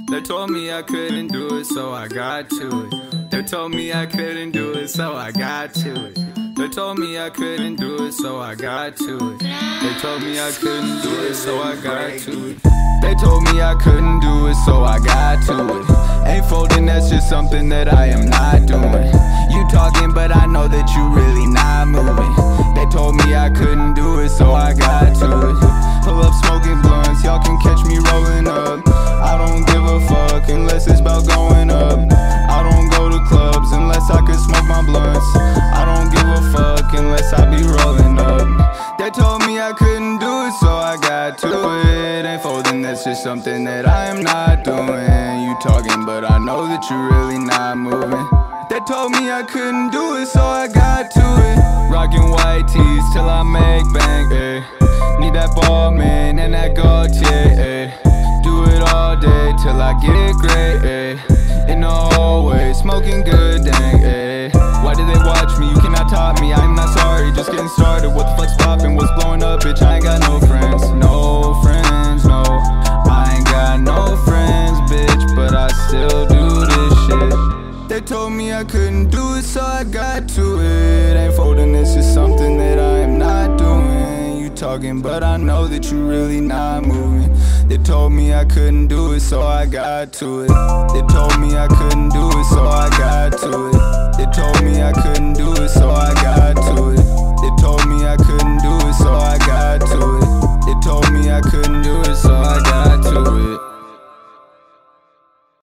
They told me I couldn't do it, so I got to it. They told me I couldn't do it, so I got to it. They told me I couldn't do it, so I got to it. They told me I couldn't do it, so I got to it. They told me I couldn't do it, so I got to it. Ain't folding, that's just something that I am not doing. You talking, but I know that you really not moving. They told me I couldn't do it, so I got to it. Pull up smoking blunts, y'all can catch me rolling up. I don't give a fuck unless it's about going up. I don't go to clubs unless I could smoke my blunts. I don't give a fuck unless I be rolling up. They told me I couldn't do it, so I got to it. Ain't folding, that's just something that I am not doing. You talking, but I know that you really not moving. They told me I couldn't do it, so I got to it. Rockin' white tees till I make bank, ayy. Need that ball, man, and that Gaultier, ayy. Do it all day till I get great, ayy. In the hallway, smoking good, dang, ayy. Why did they watch me? You cannot top me, I'm not sorry, just getting started. What the fuck's poppin', what's blowing up, bitch? I ain't got no friends, no friends, no. I ain't got no friends, bitch, but I still do this shit. They told me I couldn't do it, so I got to it. Ain't folding, this is something that I am not doing. You talking, but I know that you really not moving. They told me I couldn't do it, so I got to it. They told me I couldn't do it, so I got to it.